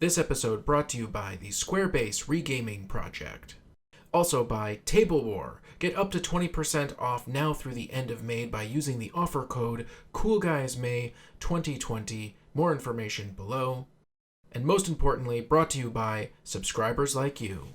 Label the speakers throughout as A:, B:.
A: This episode brought to you by the Squarebase Regaming Project. Also by Table War. Get up to 20% off now through the end of May by using the offer code CoolGuysMay2020. More information below. And most importantly, brought to you by subscribers like you.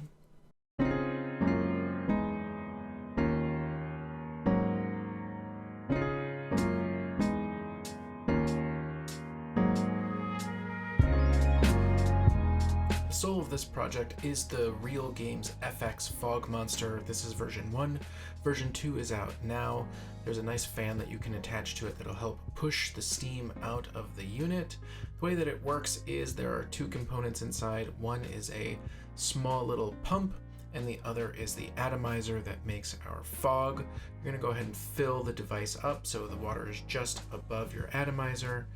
A: The soul of this project is the Real Games FX Fog Monster. This is version 1. Version 2 is out now. There's a nice fan that you can attach to it that'll help push the steam out of the unit. The way that it works is there are two components inside. One is a small little pump, and the other is the atomizer that makes our fog. You're going to go ahead and fill the device up so the water is just above your atomizer.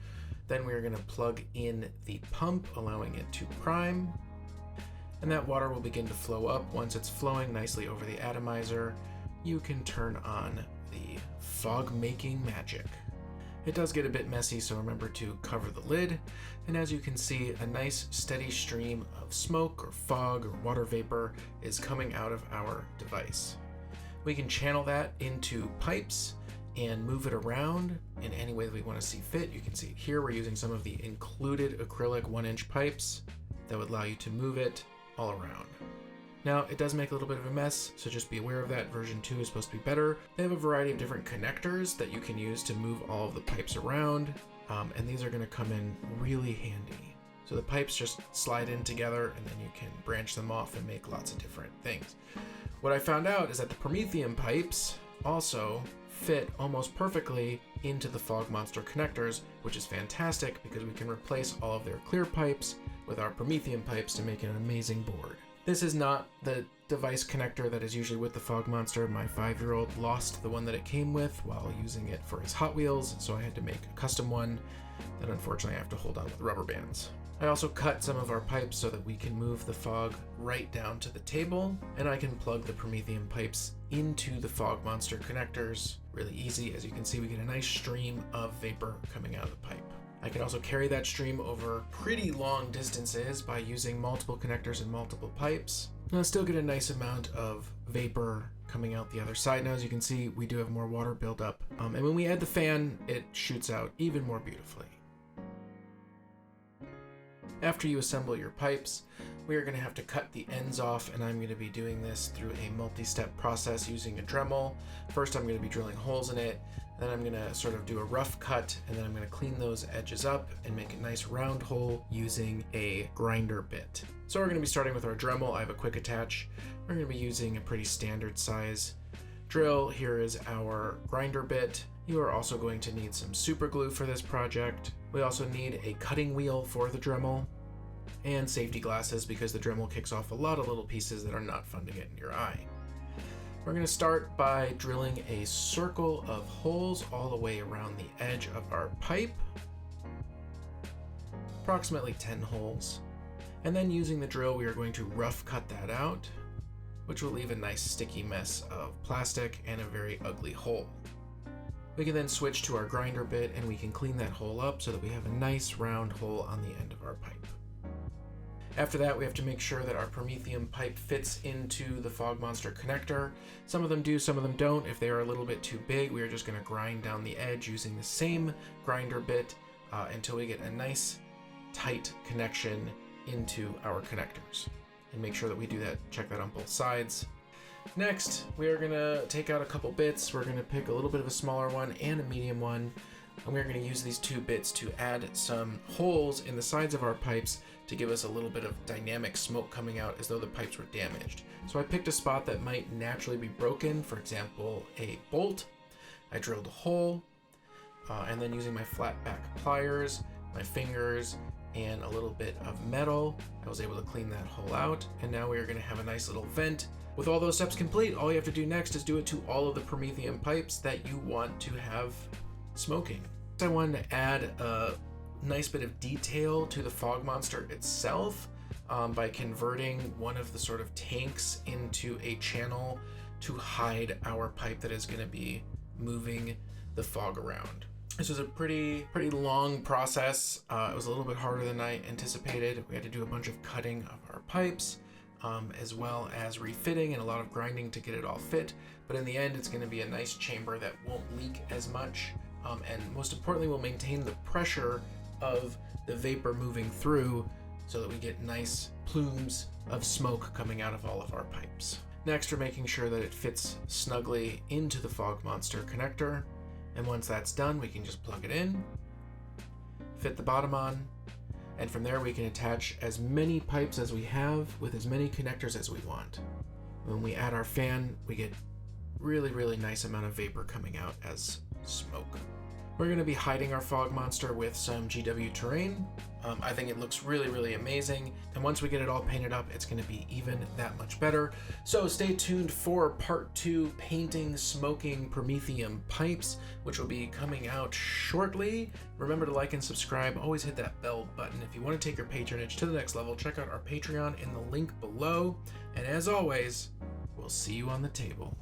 A: Then we're going to plug in the pump, allowing it to prime. And that water will begin to flow up. Once it's flowing nicely over the atomizer, you can turn on the fog making magic. It does get a bit messy, so remember to cover the lid. And as you can see, a nice steady stream of smoke or fog or water vapor is coming out of our device. We can channel that into pipes and move it around in any way that we want to see fit. You can see here we're using some of the included acrylic 1-inch pipes that would allow you to move it all around. Now, it does make a little bit of a mess, so just be aware of that. Version 2 is supposed to be better. They have a variety of different connectors that you can use to move all of the pipes around, and these are going to come in really handy. So the pipes just slide in together, and then you can branch them off and make lots of different things. What I found out is that the Promethium pipes also fit almost perfectly into the Fog Monster connectors, which is fantastic because we can replace all of their clear pipes with our Promethium pipes to make an amazing board. This is not the device connector that is usually with the Fog Monster. My 5-year-old lost the one that it came with while using it for his Hot Wheels, so I had to make a custom one that unfortunately I have to hold on with rubber bands. I also cut some of our pipes so that we can move the fog right down to the table, and I can plug the Promethium pipes into the Fog Monster connectors really easy. As you can see, we get a nice stream of vapor coming out of the pipe. I can also carry that stream over pretty long distances by using multiple connectors and multiple pipes. And I still get a nice amount of vapor coming out the other side. Now, as you can see, we do have more water buildup. And when we add the fan, it shoots out even more beautifully. After you assemble your pipes, we are going to have to cut the ends off, and I'm going to be doing this through a multi-step process using a Dremel. First, I'm going to be drilling holes in it. Then I'm going to sort of do a rough cut, and then I'm going to clean those edges up and make a nice round hole using a grinder bit. So we're going to be starting with our Dremel. I have a quick attach. We're going to be using a pretty standard size drill. Here is our grinder bit. You are also going to need some super glue for this project. We also need a cutting wheel for the Dremel and safety glasses because the Dremel kicks off a lot of little pieces that are not fun to get in your eye. We're going to start by drilling a circle of holes all the way around the edge of our pipe, approximately 10 holes. And then using the drill, we are going to rough cut that out, which will leave a nice sticky mess of plastic and a very ugly hole. We can then switch to our grinder bit and we can clean that hole up so that we have a nice round hole on the end of our pipe. After that, we have to make sure that our Promethium pipe fits into the Fog Monster connector. Some of them do, some of them don't. If they are a little bit too big, we are just going to grind down the edge using the same grinder bit until we get a nice tight connection into our connectors. And make sure that we do that, check that on both sides. Next, we are going to take out a couple bits. We're going to pick a little bit of a smaller one and a medium one. And we're going to use these two bits to add some holes in the sides of our pipes to give us a little bit of dynamic smoke coming out as though the pipes were damaged. So I picked a spot that might naturally be broken, for example, a bolt. I drilled a hole, and then using my flat back pliers, my fingers, and a little bit of metal, I was able to clean that hole out. And now we are going to have a nice little vent. With all those steps complete, all you have to do next is do it to all of the Promethium pipes that you want to have smoking. I wanted to add a nice bit of detail to the Fog Monster itself by converting one of the sort of tanks into a channel to hide our pipe that is going to be moving the fog around. This was a pretty long process. It was a little bit harder than I anticipated. We had to do a bunch of cutting of our pipes, as well as refitting and a lot of grinding to get it all fit. But in the end, it's going to be a nice chamber that won't leak as much, and most importantly, will maintain the pressure of the vapor moving through so that we get nice plumes of smoke coming out of all of our pipes. Next, we're making sure that it fits snugly into the Fog Monster connector. And once that's done, we can just plug it in, fit the bottom on, and from there we can attach as many pipes as we have with as many connectors as we want. When we add our fan, we get really nice amount of vapor coming out as smoke. We're going to be hiding our Fog Monster with some GW terrain. I think it looks really amazing, and once we get it all painted up, it's going to be even that much better. So stay tuned for part 2, painting smoking Promethium pipes, which will be coming out shortly. Remember to like and subscribe. Always hit that bell button. If you want to take your patronage to the next level, check out our Patreon in the link below. And as always, we'll see you on the table.